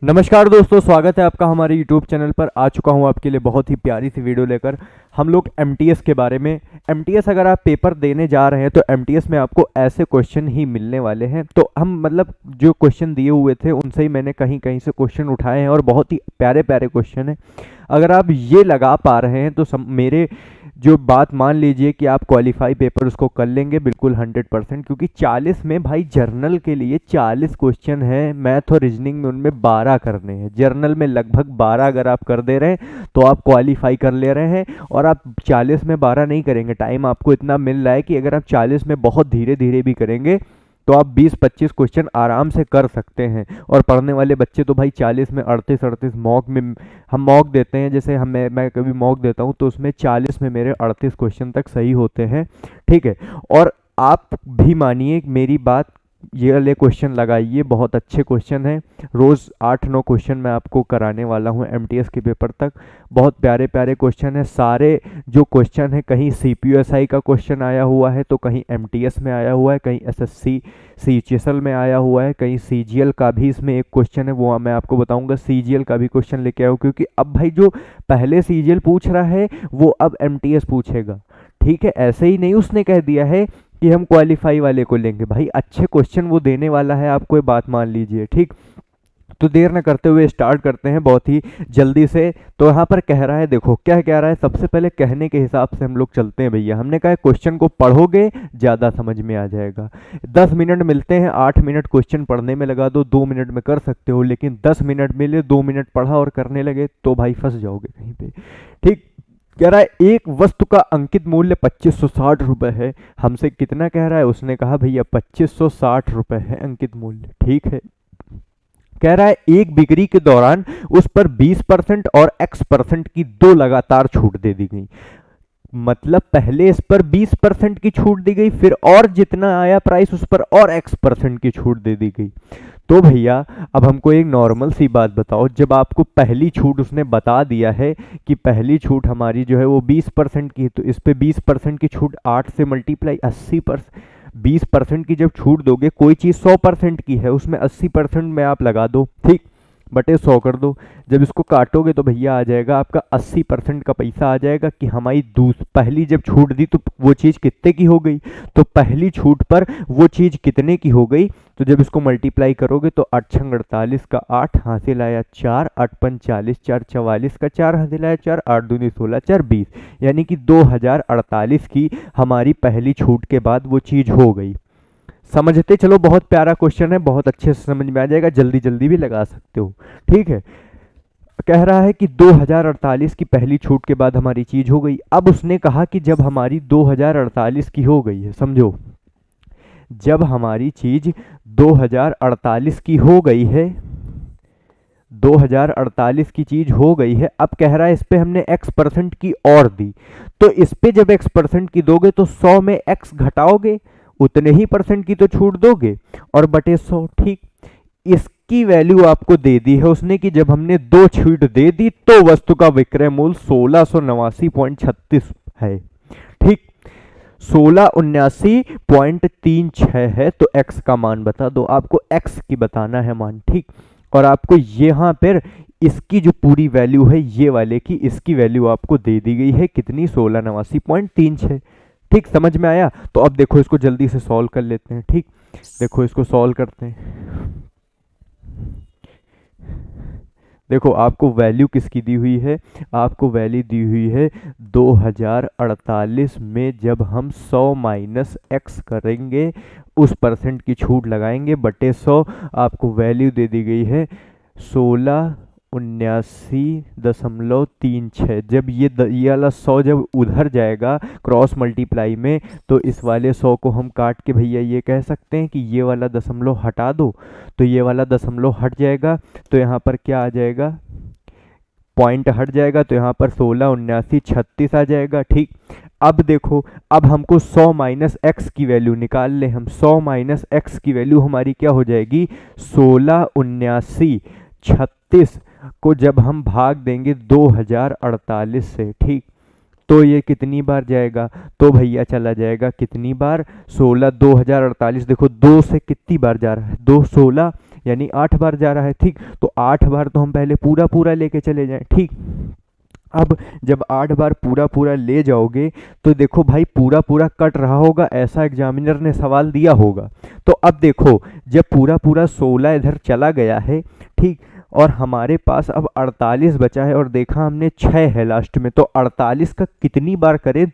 नमस्कार दोस्तों, स्वागत है आपका हमारे YouTube चैनल पर। आ चुका हूं आपके लिए बहुत ही प्यारी सी वीडियो लेकर। हम लोग MTS के बारे में। MTS अगर आप पेपर देने जा रहे हैं तो MTS में आपको ऐसे क्वेश्चन ही मिलने वाले हैं। तो हम मतलब जो क्वेश्चन दिए हुए थे उनसे ही मैंने कहीं कहीं से क्वेश्चन उठाए हैं और बहुत ही प्यारे प्यारे क्वेश्चन हैं। अगर आप ये लगा पा रहे हैं तो मेरे जो बात मान लीजिए कि आप क्वालिफाई पेपर उसको कर लेंगे बिल्कुल 100%, क्योंकि 40 में भाई जर्नल के लिए 40 क्वेश्चन है। मैथ और रीजनिंग में उनमें 12 करने हैं। जर्नल में लगभग 12 अगर आप कर दे रहे हैं तो आप क्वालिफाई कर ले रहे हैं। और आप 40 में 12 नहीं करेंगे, टाइम आपको इतना मिल रहा है कि अगर आप 40 में बहुत धीरे धीरे भी करेंगे तो आप 20-25 क्वेश्चन आराम से कर सकते हैं। और पढ़ने वाले बच्चे तो भाई 40 में 38 मॉक में हम मॉक देते हैं। जैसे मैं कभी मॉक देता हूं तो उसमें 40 में मेरे 38 क्वेश्चन तक सही होते हैं, ठीक है। और आप भी मानिए मेरी बात, ये वाले क्वेश्चन लगाइए, बहुत अच्छे क्वेश्चन हैं। रोज़ 8-9 क्वेश्चन मैं आपको कराने वाला हूं MTS के पेपर तक। बहुत प्यारे प्यारे क्वेश्चन हैं सारे। जो क्वेश्चन है, कहीं CPUSI का क्वेश्चन आया हुआ है तो कहीं MTS में आया हुआ है, कहीं SSC CHSL में आया हुआ है, कहीं CGL का भी इसमें एक क्वेश्चन है, वो मैं आपको बताऊंगा। CGL का भी क्वेश्चन लेके आओ, क्योंकि अब भाई जो पहले CGL पूछ रहा है वो अब MTS पूछेगा, ठीक है। ऐसे ही नहीं उसने कह दिया है कि हम क्वालिफाई वाले को लेंगे। भाई अच्छे क्वेश्चन वो देने वाला है आपको, ये बात मान लीजिए, ठीक। तो देर न करते हुए स्टार्ट करते हैं बहुत ही जल्दी से। तो यहाँ पर कह रहा है, देखो क्या कह रहा है। सबसे पहले कहने के हिसाब से हम लोग चलते हैं भैया। हमने कहा क्वेश्चन को पढ़ोगे ज़्यादा समझ में आ जाएगा। 10 मिनट मिलते हैं, 8 मिनट क्वेश्चन पढ़ने में लगा दो, 2 मिनट में कर सकते हो। लेकिन 10 मिनट मिले, 2 मिनट पढ़ा और करने लगे तो भाई फंस जाओगे कहीं पे, ठीक। कह रहा है एक वस्तु का अंकित मूल्य 2560 रुपए है। हमसे कितना कह रहा है, उसने कहा भैया 2560 रुपए है अंकित मूल्य, ठीक है। कह रहा है एक बिक्री के दौरान उस पर 20% और X% की दो लगातार छूट दे दी गई। मतलब पहले इस पर 20% की छूट दी गई, फिर और जितना आया प्राइस उस पर और X% की छूट दे दी गई। तो भैया अब हमको एक नॉर्मल सी बात बताओ, जब आपको पहली छूट उसने बता दिया है कि पहली छूट हमारी जो है वो 20% की, तो इस पे 20% की छूट 8 से मल्टीप्लाई 80%। 20% की जब छूट दोगे, कोई चीज़ 100% की है उसमें 80% में आप लगा दो, ठीक, बटे 100 कर दो। जब इसको काटोगे तो भैया आ जाएगा आपका 80% का पैसा आ जाएगा कि हमारी पहली जब छूट दी तो वो चीज़ कितने की हो गई। तो पहली छूट पर वो चीज़ कितने की हो गई, तो जब इसको मल्टीप्लाई करोगे तो 8 छंग 48 का 8 हासिल आया 4, 8 पंच 40, 4 44 का 4 हासिल आया 4, 8 दूनी 16, 4 20, यानी कि 2048 की हमारी पहली छूट के बाद वो चीज़ हो गई। समझते चलो, बहुत प्यारा क्वेश्चन है, बहुत अच्छे से समझ में आ जाएगा, जल्दी जल्दी भी लगा सकते हो, ठीक है। कह रहा है कि 2048 की पहली छूट के बाद हमारी चीज हो गई। अब उसने कहा कि जब हमारी 2048 की हो गई है, समझो, जब हमारी चीज 2048 की हो गई है, 2048 की चीज हो गई है। अब कह रहा है इस पे हमने X% की और दी, तो इस पे जब X% की दोगे तो 100 में X घटाओगे, उतने ही परसेंट की तो छूट दोगे, और बटे 100, ठीक। इसकी वैल्यू आपको दे दी है उसने कि जब हमने 2 छूट दे दी तो वस्तु का विक्रय मूल्य 1679.36 है, ठीक। 1679.36 है। तो x का मान बता दो, आपको x की बताना है मान, ठीक। और आपको यहाँ पर इसकी जो पूरी वैल्यू है ये वाले की, इसकी वैल्यू आपको दे दी गई है कितनी, 1679.36, ठीक। समझ में आया। तो अब देखो इसको जल्दी से सॉल्व कर लेते हैं, ठीक। देखो इसको सॉल्व करते हैं। देखो आपको वैल्यू किसकी दी हुई है, आपको वैल्यू दी हुई है 2048 में जब हम 100 माइनस x करेंगे, उस परसेंट की छूट लगाएंगे बटे 100, आपको वैल्यू दे दी गई है 1679.36। जब ये वाला 100 जब उधर जाएगा क्रॉस मल्टीप्लाई में, तो इस वाले 100 को हम काट के भैया ये कह सकते हैं कि ये वाला दशमलव हटा दो, तो ये वाला दशमलव हट जाएगा। तो यहाँ पर क्या आ जाएगा, पॉइंट हट जाएगा, तो यहाँ पर 1679.36 आ जाएगा, ठीक। अब देखो, अब हमको 100 माइनस एक्स की वैल्यू निकाल ले हम। 100 माइनस एक्स की वैल्यू हमारी क्या हो जाएगी, 1679.36 को जब हम भाग देंगे 2048 से, ठीक, तो ये कितनी बार जाएगा, तो भैया चला जाएगा कितनी बार, 16, 2048, देखो 2 से कितनी बार जा रहा है, 2, 16, यानी 8 बार जा रहा है। ठीक, तो 8 बार तो हम पहले पूरा पूरा लेके चले जाएं। ठीक, अब जब 8 बार पूरा पूरा ले जाओगे तो देखो भाई पूरा पूरा कट रहा होगा, ऐसा एग्जामिनर ने सवाल दिया होगा। तो अब देखो जब पूरा पूरा 16 इधर चला गया है, ठीक, और हमारे पास अब 48 बचा है और देखा हमने 6 है लास्ट में, तो 48 का कितनी बार करें,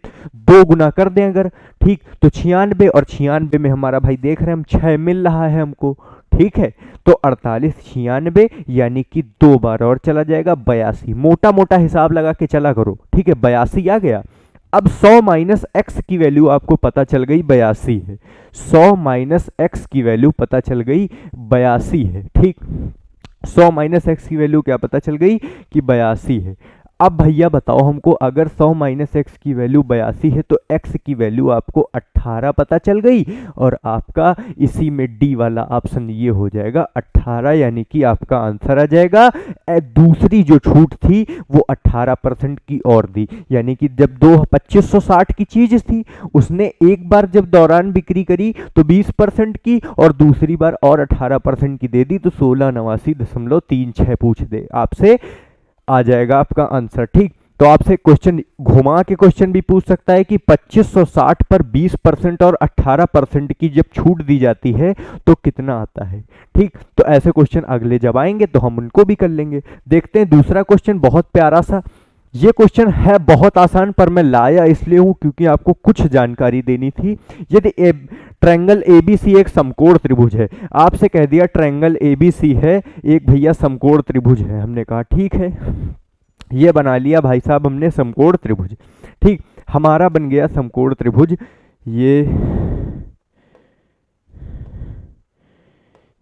2 गुना कर दें अगर। ठीक, तो 96, और 96 में हमारा भाई देख रहे हैं हम 6 मिल रहा है हमको। ठीक है, तो 48 96 यानी कि 2 बार और चला जाएगा 82। मोटा मोटा हिसाब लगा के चला करो। ठीक है, 82 आ गया। अब 100 माइनस एक्स की वैल्यू आपको पता चल गई 82 है। 100 माइनस एक्स की वैल्यू पता चल गई 82 है। ठीक, 100 माइनस एक्स की वैल्यू क्या पता चल गई कि 82 है। अब भैया बताओ हमको, अगर 100 माइनस एक्स की वैल्यू 82 है तो एक्स की वैल्यू आपको 18 पता चल गई, और आपका इसी में डी वाला ऑप्शन ये हो जाएगा 18, यानी कि आपका आंसर आ जाएगा। दूसरी जो छूट थी वो 18% की और दी, यानी कि जब 2560 की चीज थी उसने एक बार जब दौरान बिक्री करी तो 20% की, और दूसरी बार और 18% की दे दी, तो 1689.36 पूछ दे आपसे, आ जाएगा आपका आंसर। ठीक, तो आपसे क्वेश्चन घुमा के क्वेश्चन भी पूछ सकता है कि 2560 पर 20% और 18% की जब छूट दी जाती है तो कितना आता है। ठीक, तो ऐसे क्वेश्चन अगले जब आएंगे तो हम उनको भी कर लेंगे। देखते हैं दूसरा क्वेश्चन, बहुत प्यारा सा। ये क्वेश्चन है बहुत आसान, पर मैं लाया इसलिए हूं क्योंकि आपको कुछ जानकारी देनी थी। यदि ट्रायंगल एबीसी एक समकोण त्रिभुज है, आपसे कह दिया ट्रायंगल एबीसी है एक भैया समकोण त्रिभुज है, हमने कहा ठीक है, ये बना लिया भाई साहब हमने समकोण त्रिभुज। ठीक, हमारा बन गया समकोण त्रिभुज।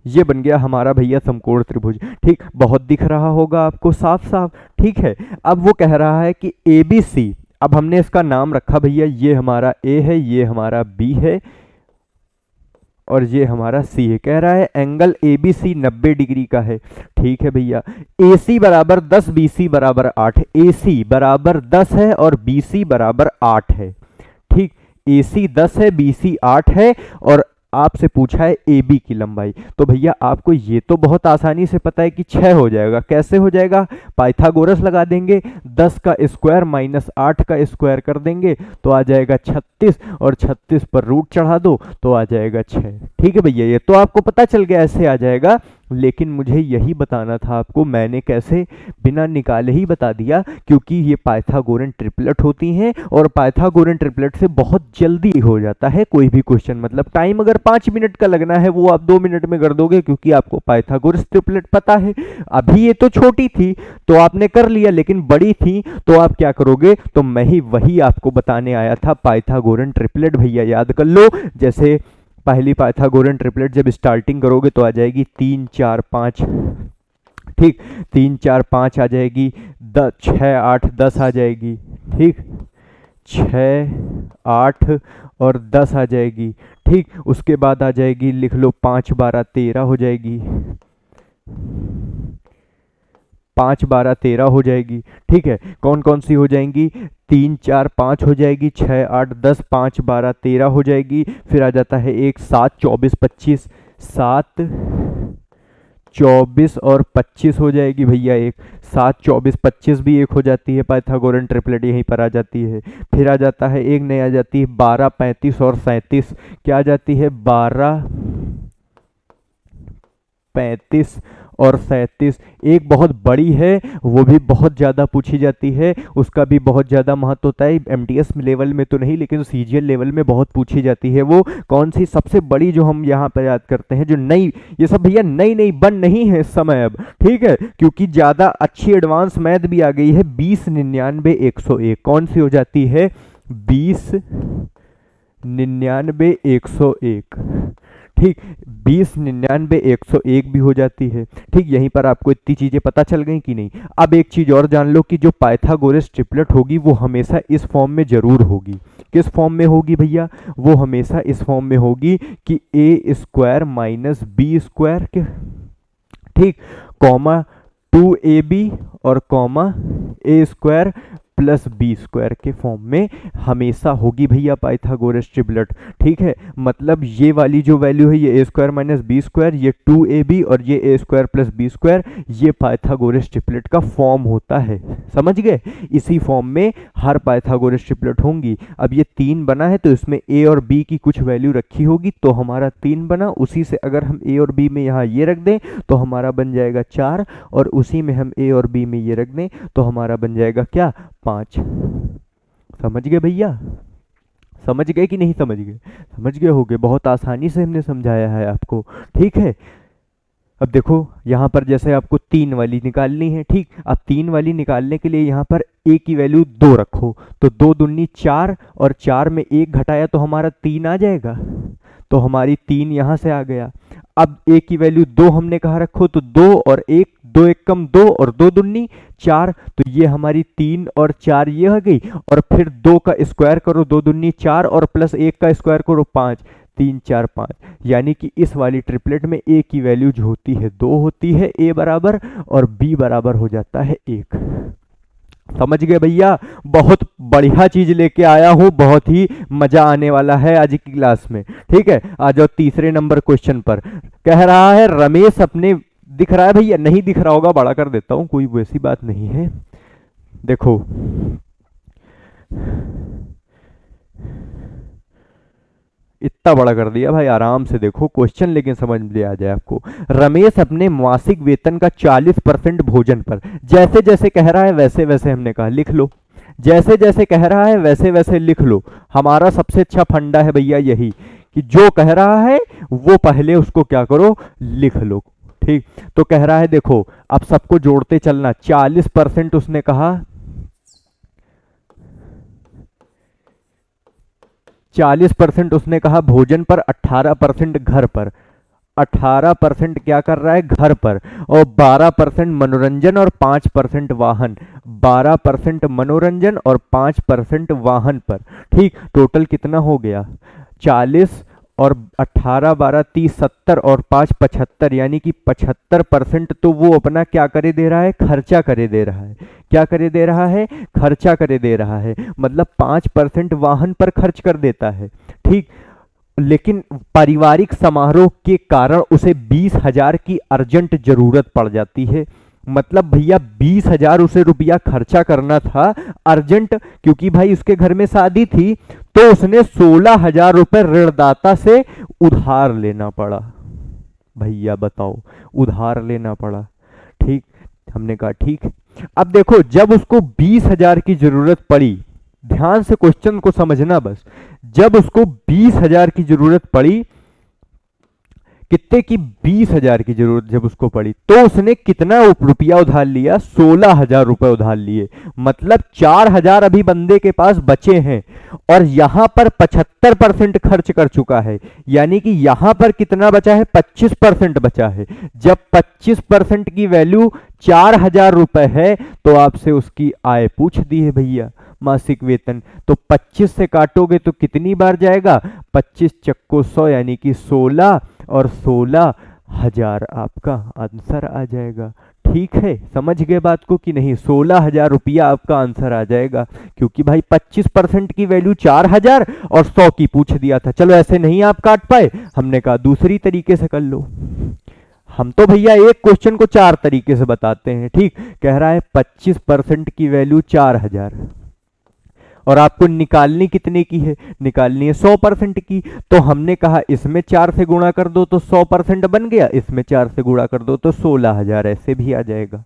ये बन गया हमारा भैया समकोण त्रिभुज। ठीक, बहुत दिख रहा होगा आपको साफ साफ। ठीक है, अब वो कह रहा है कि ABC, अब हमने इसका नाम रखा भैया, ये हमारा A है, ये हमारा B है, और ये हमारा C है। कह रहा है एंगल ABC 90 डिग्री का है। ठीक है भैया, AC बराबर 10, BC बराबर 8। AC बराबर 10 है और BC बराबर 8 है। ठीक, AC 10 है, BC 8 है, और आपसे पूछा है AB की लंबाई। तो भैया आपको ये तो बहुत आसानी से पता है कि 6 हो जाएगा। कैसे हो जाएगा, पाइथागोरस लगा देंगे, 10 का स्क्वायर माइनस 8 का स्क्वायर कर देंगे तो आ जाएगा 36, और 36 पर रूट चढ़ा दो तो आ जाएगा 6। ठीक है भैया, ये तो आपको पता चल गया ऐसे आ जाएगा, लेकिन मुझे यही बताना था आपको, मैंने कैसे बिना निकाले ही बता दिया, क्योंकि ये पाइथागोरन ट्रिपलेट होती हैं और पाइथागोरन ट्रिपलेट से बहुत जल्दी हो जाता है कोई भी क्वेश्चन। मतलब टाइम अगर 5 मिनट का लगना है वो आप 2 मिनट में कर दोगे, क्योंकि आपको पाइथागोरस ट्रिपलेट पता है। अभी ये तो छोटी थी तो आपने कर लिया, लेकिन बड़ी थी तो आप क्या करोगे, तो मैं ही वही आपको बताने आया था, पाइथागोरन ट्रिपलेट भैया याद कर लो। जैसे पहली पाइथागोरन ट्रिपलेट जब स्टार्टिंग करोगे तो आ जाएगी 3 4 5। ठीक, 3 4 5 आ जाएगी, 6 8 10 आ जाएगी। ठीक, 6 8 और 10 आ जाएगी। ठीक, उसके बाद आ जाएगी, लिख लो 5 12 13 हो जाएगी। 5 12 13 हो जाएगी। ठीक है, कौन कौन सी हो जाएंगी, 3 4 5 हो जाएगी, 6 8 10, 5 12 13 हो जाएगी। फिर आ जाता है एक 7 24 25, 7 24 और 25 हो जाएगी भैया एक, 7 24 25 भी एक हो जाती है, पाइथागोरन ट्रिपलेट यहीं पर आ जाती है। फिर आ जाता है एक नई आ जाती है 12 35 और 37, क्या आ जाती है 12 35 और 37। एक बहुत बड़ी है, वो भी बहुत ज़्यादा पूछी जाती है, उसका भी बहुत ज़्यादा महत्व होता है। एमटीएस लेवल में तो नहीं, लेकिन सीजीएल लेवल में बहुत पूछी जाती है। वो कौन सी सबसे बड़ी जो हम यहाँ पर याद करते हैं, जो नई, ये सब भैया नई नई बन नहीं है इस समय अब, ठीक है, क्योंकि ज़्यादा अच्छी एडवांस मैथ भी आ गई है। 20 99 101 कौन सी हो जाती है, 20 99 101। ठीक, 20 99 101 भी हो जाती है। ठीक, यहीं पर आपको इतनी चीजें पता चल गई कि नहीं। अब एक चीज और जान लो कि जो पाइथागोरस ट्रिपलेट होगी वो हमेशा इस फॉर्म में जरूर होगी। किस फॉर्म में होगी भैया, वो हमेशा इस फॉर्म में होगी कि ए स्क्वायर माइनस बी स्क्वायर के, ठीक, कॉमा 2ab और कॉमा ए स्क्वायर प्लस बी स्क्वायर के फॉर्म में हमेशा होगी भैया पाइथागोरस ट्रिपलेट। ठीक है, मतलब ये वाली जो वैल्यू है ये ए स्क्वायर माइनस बी स्क्वायर, ये 2ab और ये ए स्क्वायर प्लस बी स्क्वायर, ये पाइथागोरस ट्रिपलेट का फॉर्म होता है। समझ गए, इसी फॉर्म में हर पाइथागोरस ट्रिपलेट होंगी। अब ये 3 बना है तो इसमें ए और बी की कुछ वैल्यू रखी होगी तो हमारा 3 बना। उसी से अगर हम ए और बी में यहाँ ये रख दें तो हमारा बन जाएगा 4, और उसी में हम ए और बी में ये रख दें तो हमारा बन जाएगा क्या, 5। समझ गए भैया, समझ गए कि नहीं समझ गए? समझ गए होगे, बहुत आसानी से हमने समझाया है आपको। ठीक है, अब देखो यहाँ पर जैसे आपको 3 वाली निकालनी है। ठीक, अब 3 वाली निकालने के लिए यहाँ पर a की वैल्यू 2 रखो, तो 2 दूनी 4 और 4 में 1 घटाया तो हमारा 3 आ जाएगा, तो हमारी 3 यहाँ से आ गया। अब a की वैल्यू 2 हमने कहा रखो, तो 2 और 1, 2 1 कम 2 और 2 दूनी 4, तो ये हमारी 3 और 4 ये आ गई। और फिर 2 का स्क्वायर करो, 2 दूनी 4 और प्लस 1 का स्क्वायर करो 5, 3 4 5, यानी कि इस वाली ट्रिपलेट में a की वैल्यू जो होती है 2 होती है a बराबर, और b बराबर हो जाता है 1। समझ गए भैया, बहुत बढ़िया चीज लेके आया हूं, बहुत ही मजा आने वाला है आज की क्लास में। ठीक है, आ जाओ तीसरे नंबर क्वेश्चन पर। कह रहा है रमेश अपने, दिख रहा है भैया? नहीं दिख रहा होगा, बड़ा कर देता हूं, कोई वैसी बात नहीं है। देखो इतना बड़ा कर दिया भाई, आराम से देखो क्वेश्चन, लेकिन समझ में आ जाए आपको। रमेश अपने मासिक वेतन का 40% भोजन पर, जैसे जैसे कह रहा है वैसे वैसे हमने कहा लिख लो, जैसे जैसे कह रहा है वैसे वैसे लिख लो। हमारा सबसे अच्छा फंडा है भैया यही कि जो कह रहा है वो पहले उसको क्या करो, लिख लो। ठीक, तो कह रहा है देखो अब सबको जोड़ते चलना। 40% उसने कहा, 40% उसने कहा भोजन पर, 18% घर पर। 18% क्या कर रहा है, घर पर, और 12% मनोरंजन और 5% वाहन। 12% मनोरंजन और 5% वाहन पर। ठीक, टोटल कितना हो गया, 40 और 18 12 30 70 और 5 75, यानी कि 75% तो वो अपना क्या करे दे रहा है, खर्चा करे दे रहा है। क्या करे दे रहा है, खर्चा करे दे रहा है, मतलब 5% वाहन पर खर्च कर देता है। ठीक, लेकिन पारिवारिक समारोह के कारण उसे 20,000 की अर्जेंट जरूरत पड़ जाती है। मतलब भैया 20,000 उसे रुपया खर्चा करना था अर्जेंट, क्योंकि भाई उसके घर में शादी थी, तो उसने 16,000 रुपए ऋणदाता से उधार लेना पड़ा। भैया बताओ, उधार लेना पड़ा। ठीक, हमने कहा ठीक। अब देखो जब उसको 20,000 की जरूरत पड़ी, ध्यान से क्वेश्चन को समझना बस, जब उसको 20,000 की जरूरत पड़ी, कितने की, 20,000 की जरूरत जब उसको पड़ी, तो उसने कितना रुपया उधार लिया, 16,000 रुपए उधार लिए। मतलब 4,000 अभी बंदे के पास बचे हैं, और यहां पर 75% खर्च कर चुका है, यानी कि यहां पर कितना बचा है, 25% बचा है। जब 25% की वैल्यू 4,000 रुपए है, तो आपसे उसकी आय पूछ दी है भैया, मासिक वेतन। तो 25 से काटोगे तो कितनी बार जाएगा, 25 चक्को 100, यानी कि 16 और 16,000 आपका आंसर आ जाएगा। ठीक है, समझ गए बात को कि नहीं? 16,000 रुपया आपका आंसर आ जाएगा, क्योंकि भाई 25% की वैल्यू 4,000 और 100 की पूछ दिया था। चलो ऐसे नहीं आप काट पाए, हमने कहा दूसरी तरीके से कर लो। हम तो भैया एक क्वेश्चन को 4 तरीके से बताते हैं। ठीक, कह रहा है 25% की वैल्यू 4,000, और आपको निकालनी कितने की है, निकालनी है 100% की। तो हमने कहा इसमें 4 से गुणा कर दो तो 100% बन गया, इसमें 4 से गुणा कर दो तो 16,000 ऐसे भी आ जाएगा।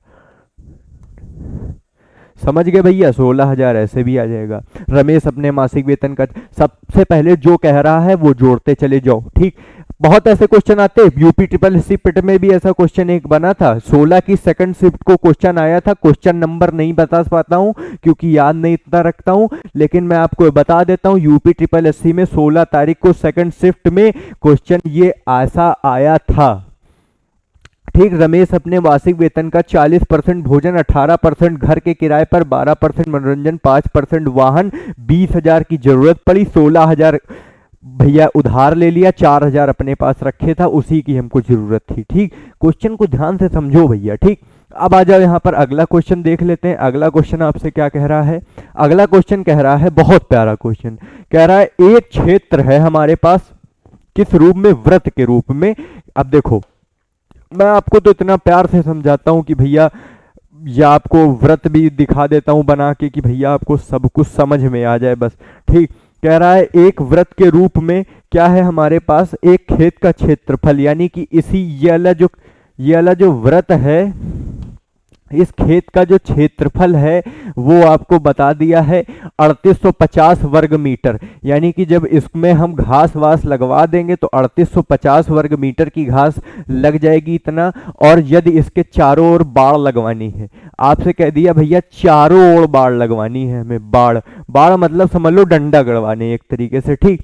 समझ गए भैया, 16,000 ऐसे भी आ जाएगा। रमेश अपने मासिक वेतन का, सबसे पहले जो कह रहा है वो जोड़ते चले जाओ। ठीक, बहुत ऐसे क्वेश्चन आते हैं, यूपी ट्रिपल शिफ्ट में भी ऐसा क्वेश्चन एक बना था, 16 की सेकंड शिफ्ट को क्वेश्चन आया था। क्वेश्चन नंबर नहीं बता पाता हूं क्योंकि याद नहीं इतना रखता हूं, लेकिन मैं आपको बता देता हूं यूपी ट्रिपल एससी में 16 तारीख को सेकंड शिफ्ट में क्वेश्चन ये ऐसा आया था। ठीक, रमेश अपने मासिक वेतन का 40% भोजन, 18% घर के किराए पर, 12% मनोरंजन, 5% वाहन, 20,000 की जरूरत पड़ी, 16,000 भैया उधार ले लिया, 4,000 अपने पास रखे था, उसी की हमको जरूरत थी। ठीक, क्वेश्चन को ध्यान से समझो भैया। ठीक, अब आ जाओ यहाँ पर अगला क्वेश्चन देख लेते हैं। अगला क्वेश्चन आपसे क्या कह रहा है? अगला क्वेश्चन कह रहा है, बहुत प्यारा क्वेश्चन कह रहा है, एक क्षेत्र है हमारे पास किस रूप में? वृत्त के रूप में। अब देखो मैं आपको तो इतना प्यार से समझाता हूं कि भैया, या आपको वृत्त भी दिखा देता हूं बना के कि भैया आपको सब कुछ समझ में आ जाए बस। ठीक, कह रहा है एक वृत्त के रूप में क्या है हमारे पास? एक खेत का क्षेत्रफल, यानी कि ये वाला जो वृत्त है, इस खेत का जो क्षेत्रफल है वो आपको बता दिया है 3850 वर्ग मीटर। यानी कि जब इसमें हम घास वास लगवा देंगे तो 3850 वर्ग मीटर की घास लग जाएगी इतना। और यदि इसके चारों ओर बाड़ लगवानी है, आपसे कह दिया भैया चारों ओर बाड़ लगवानी है हमें, बाड़ बाड़ मतलब समझ लो डंडा गड़वाने एक तरीके से। ठीक,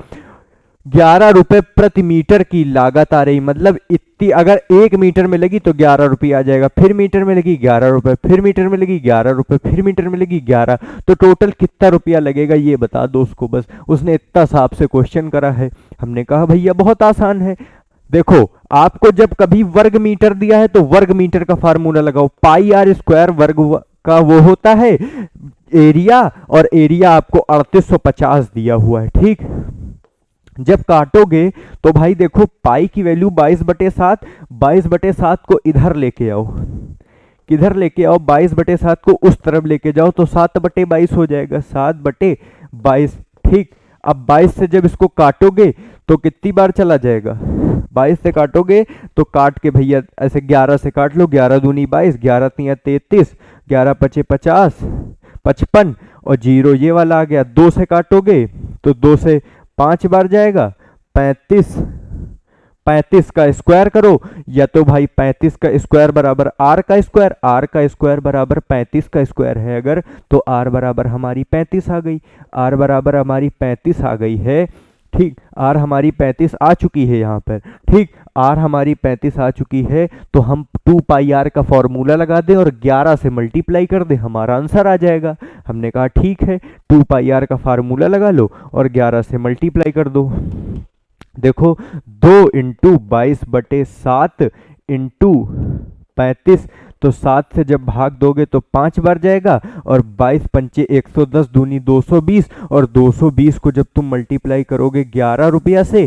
11 रुपए प्रति मीटर की लागत आ रही, मतलब इतनी, अगर 1 मीटर में लगी तो 11 रुपये आ जाएगा, फिर मीटर में लगी 11 रुपए, फिर मीटर में लगी 11 रुपए, फिर मीटर में लगी 11, तो टोटल कितना रुपया लगेगा ये बता दो उसको। बस उसने इतना सा आपसे क्वेश्चन करा है। हमने कहा भैया बहुत आसान है। देखो आपको जब कभी वर्ग मीटर दिया है तो वर्ग मीटर का फार्मूला लगाओ, पाई आर स्क्वायर वर्ग का वो होता है एरिया, और एरिया आपको 3850 दिया हुआ है। ठीक, जब काटोगे तो भाई देखो पाई की वैल्यू 22/7, 22/7 को इधर लेके आओ, किधर लेके आओ? 22/7 को उस तरफ लेके जाओ तो 7/22 हो जाएगा, 7/22। ठीक, अब 22 से जब इसको काटोगे तो कितनी बार चला जाएगा? 22 से काटोगे तो काट के भैया ऐसे 11 से काट लो, 11 दूनी 22, 11 तिया 33, 11 पचे 50, 55 और 0 ये वाला आ गया। 2 से काटोगे तो 2 से 5 बार जाएगा, 35, 35 का स्क्वायर करो, या तो भाई 35 का स्क्वायर बराबर आर का स्क्वायर, आर का स्क्वायर बराबर 35 का स्क्वायर है अगर, तो आर बराबर हमारी 35 आ गई, आर बराबर हमारी 35 आ गई है। ठीक, आर हमारी 35 आ चुकी है यहाँ पर। ठीक, आर हमारी 35 आ चुकी है, तो हम 2 पाई आर का फॉर्मूला लगा दें और 11 से मल्टीप्लाई कर दें, हमारा आंसर आ जाएगा। हमने कहा ठीक है, 2 पाई आर का फार्मूला लगा लो और 11 से मल्टीप्लाई कर दो। देखो 2 इंटू 22/7 इंटू 35, तो 7 से जब भाग दोगे तो 5 बार जाएगा, और 22 पंचे 110 दूनी 220, और 220 को जब तुम मल्टीप्लाई करोगे 11 रुपया से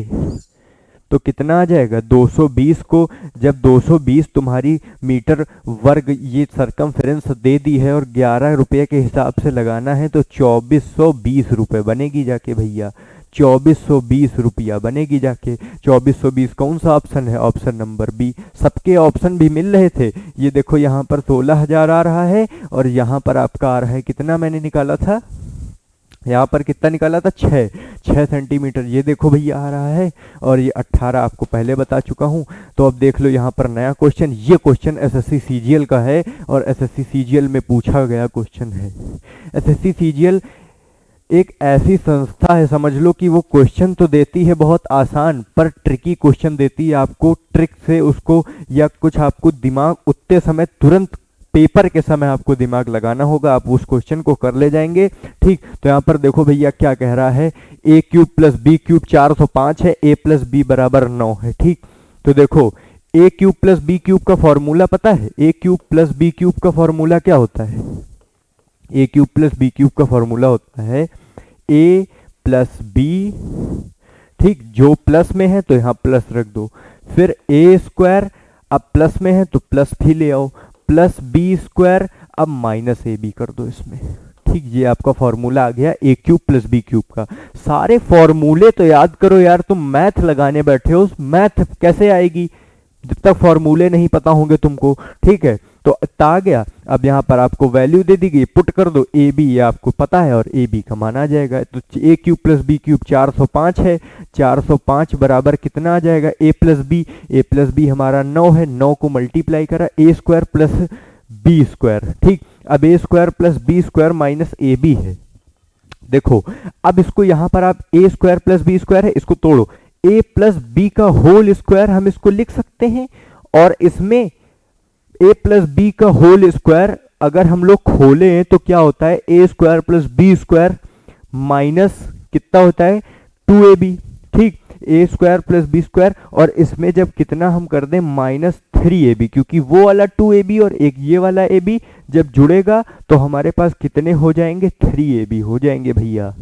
तो कितना आ जाएगा? 220 को जब 220 तुम्हारी मीटर वर्ग ये सरकमफेरेंस दे दी है और 11 रुपये के हिसाब से लगाना है, तो 2420 रुपये बनेगी जाके भैया, 2420 रुपया बनेगी जाके। 2420 कौन सा ऑप्शन है? Option number B. सबके ऑप्शन भी मिल रहे थे। ये देखो यहाँ पर 16,000 आ रहा है और यहाँ पर आपका आ रहा है कितना, मैंने निकाला था यहाँ पर कितना निकाला था? 6 सेंटीमीटर। ये देखो भैया आ रहा है, और ये 18 आपको पहले बता चुका हूँ। तो अब देख लो यहाँ पर नया क्वेश्चन, ये क्वेश्चन एसएससी सीजीएल का है और एसएससी सीजीएल में पूछा गया क्वेश्चन है। एसएससी सीजीएल एक ऐसी संस्था है, समझ लो कि वो क्वेश्चन तो देती है बहुत आसान, पर ट्रिकी क्वेश्चन देती है। आपको ट्रिक से उसको, या कुछ आपको दिमाग उतने समय, तुरंत पेपर के समय आपको दिमाग लगाना होगा, आप उस क्वेश्चन को कर ले जाएंगे। ठीक, तो यहाँ पर देखो भैया क्या कह रहा है, a cube plus B cube 405 है, a प्लस बी बराबर 9 है। ठीक, तो देखो a cube plus B cube का फॉर्मूला पता है? a cube plus B cube का फॉर्मूला क्या होता है? a cube plus B cube का फॉर्मूला होता है a प्लस बी। ठीक, जो प्लस में है तो यहाँ प्लस रख दो, फिर a स्क्वायर, अब प्लस में है तो प्लस भी ले आओ, प्लस बी स्क्वायर, अब माइनस ए बी कर दो इसमें। ठीक, ये आपका फॉर्मूला आ गया a cube plus B cube का। सारे फॉर्मूले तो याद करो यार, तुम मैथ लगाने बैठे हो, मैथ कैसे आएगी जब तक फॉर्मूले नहीं पता होंगे तुमको। ठीक है, तो आ गया। अब यहाँ पर आपको वैल्यू दे दी गई, पुट कर दो, ए बी ये आपको पता है और ए बी का मान आ जाएगा। तो a cube plus B cube 405 है, 405 बराबर कितना आ जाएगा? a प्लस बी हमारा 9 है, 9 को मल्टीप्लाई करा, a square plus B square. ठीक, अब a square plus B square minus A B है। देखो अब इसको यहाँ पर आप a square plus B square है, इसको तोड़ो, a प्लस बी का होल स्क्वायर हम इसको लिख सकते हैं, और इसमें a प्लस बी का होल स्क्वायर अगर हम लोग खोलें तो क्या होता है? a square plus B square minus कितना होता है? 2ab। ठीक, a square plus B square, और इसमें जब कितना हम कर दें? -3 3ab, क्योंकि वो वाला 2ab और एक ये वाला ab जब जुड़ेगा तो हमारे पास कितने हो जाएंगे, 3ab हो जाएंगे भैया,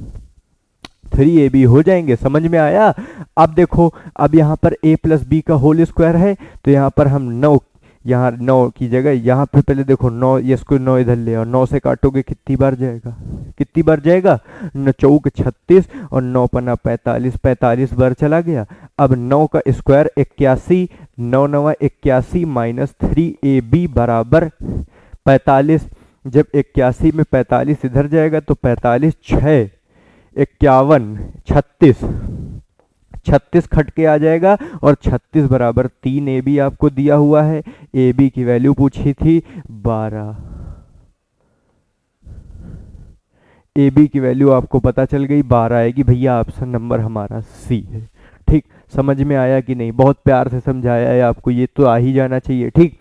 3ab हो जाएंगे। समझ में आया। अब देखो, अब यहाँ पर a प्लस बी का होल स्क्वायर है, तो यहाँ पर हम 9, यहाँ 9 की जगह यहाँ पे पहले देखो 9, ये इसको 9 इधर ले और 9 से काटोगे कितनी बार जाएगा, कितनी बार जाएगा, 9 चौक 36 और 9 पन्ना 45, 45 बार चला गया। अब 9 का स्क्वायर 81, 9 9 81 माइनस 3ab बराबर 45। जब 81 में 45 इधर जाएगा तो 45 6 51 36, 36 खट के आ जाएगा और 36 बराबर 3ab आपको दिया हुआ है। ab की वैल्यू पूछी थी 12, ab की वैल्यू आपको पता चल गई 12 आएगी भैया, ऑप्शन नंबर हमारा सी है। ठीक, समझ में आया कि नहीं, बहुत प्यार से समझाया है आपको, ये तो आ ही जाना चाहिए। ठीक,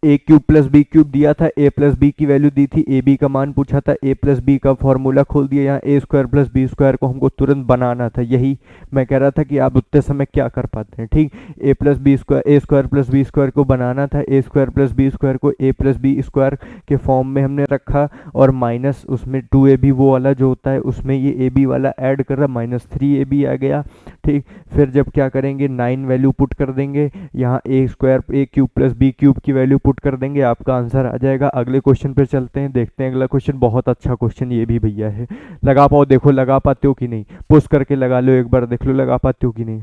ए क्यूब प्लस बी क्यूब दिया था, ए प्लस बी की वैल्यू दी थी, ए बी का मान पूछा था, ए प्लस बी का फॉर्मूला खोल दिया, यहाँ ए स्क्वायर प्लस बी स्क्वायर को हमको तुरंत बनाना था। यही मैं कह रहा था कि आप उतने समय क्या कर पाते हैं। ठीक, ए प्लस बी स्क्वायर, ए स्क्वायर प्लस बी स्क्वायर को बनाना था, ए स्क्वायर प्लस बी स्क्वायर को ए प्लस बी स्क्वायर के फॉर्म में हमने रखा और माइनस उसमें 2ab वो वाला जो होता है उसमें ये ए बी वाला ऐड कर रहा, माइनस 3ab आ गया। ठीक, फिर जब क्या करेंगे 9 वैल्यू पुट कर देंगे, यहाँ ए स्क्वायर ए क्यूब प्लस बी क्यूब की वैल्यू पुट कर देंगे, आपका आंसर आ जाएगा। अगले क्वेश्चन पे चलते हैं, देखते हैं अगला क्वेश्चन, बहुत अच्छा क्वेश्चन ये भी भैया है। लगा पाओ, देखो लगा पाते हो कि नहीं, पुश करके लगा लो एक बार, देख लो लगा पाते हो कि नहीं।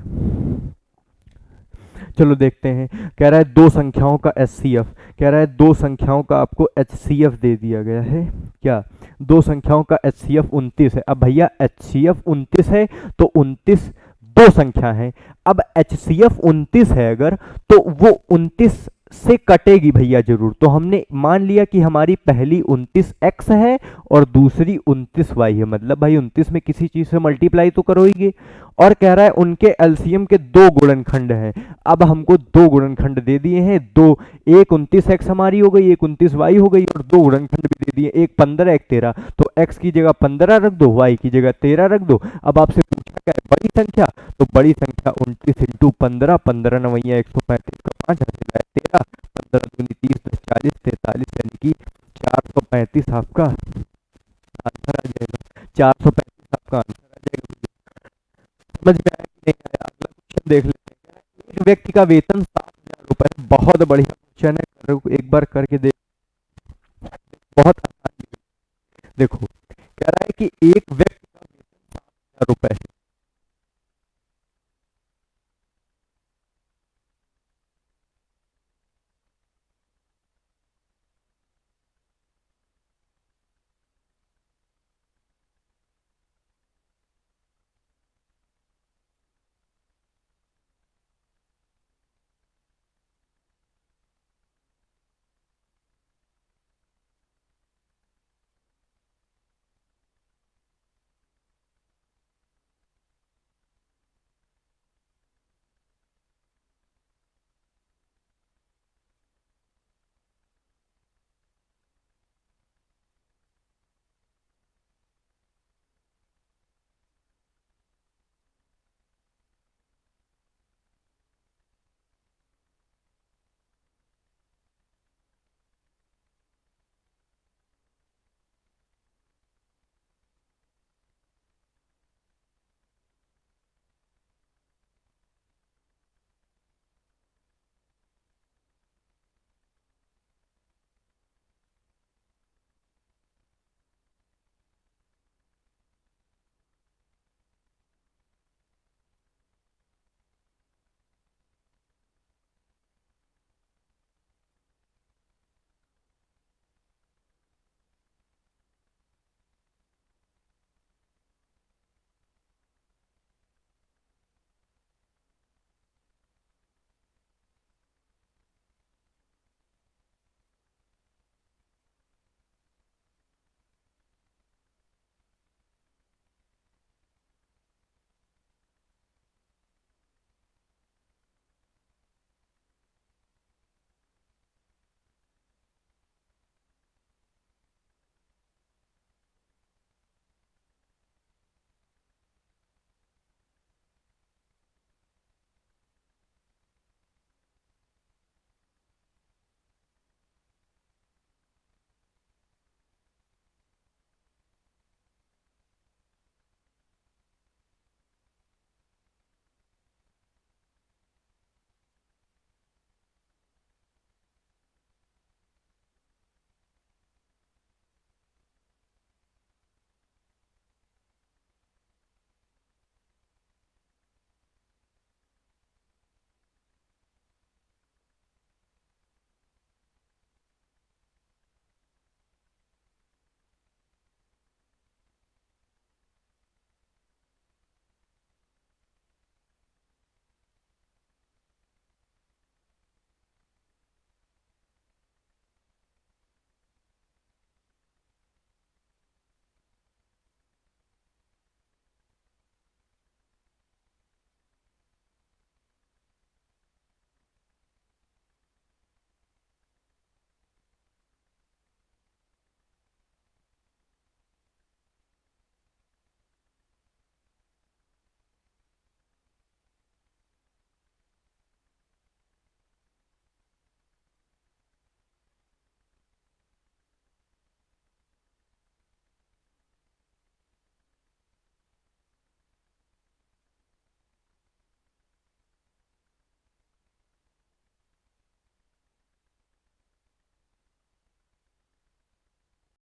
चलो देखते हैं। कह रहा है दो संख्याओं का HCF, कह रहा है दो संख्याओं का आपको HCF दे दिया गया है। क्या, दो संख्याओं का HCF 29 है। अब भैया HCF 29 है तो 29 दो संख्या है। अब HCF 29 है अगर, तो वो 29 से कटेगी भैया जरूर। तो हमने मान लिया कि हमारी पहली 29x है और दूसरी 29y है, मतलब भाई 29 में किसी चीज से मल्टीप्लाई तो करोगे। और कह रहा है उनके एलसीएम के दो गुणनखंड हैं। अब हमको दो गुणनखंड दे दिए हैं, दो, एक 29x हमारी हो गई, एक 29y हो गई, और दो गुणनखंड भी दे दिए, एक 15 एक 13। तो x की जगह 15 रख दो, y की जगह 13 रख दो। अब आपसे पूछा क्या है, बड़ी संख्या, तो बड़ी संख्या 29 इंटू 15, 15 नवैया 135 का 5 13, 15 दूनी 30, 10 40, 43, यानी कि 435 आपका आंसर आ जाएगा। 435 आपका आंसर आ जाएगा। समझ में आया कि नहीं आया? अगला क्वेश्चन देख लेते हैं। एक व्यक्ति का वेतन 7,000 रुपए, बहुत बढ़िया क्वेश्चन है, एक बार करके देख, बहुत आसान। देखो कह रहा है कि एक व्यक्ति का वेतन 7,000 रुपए है,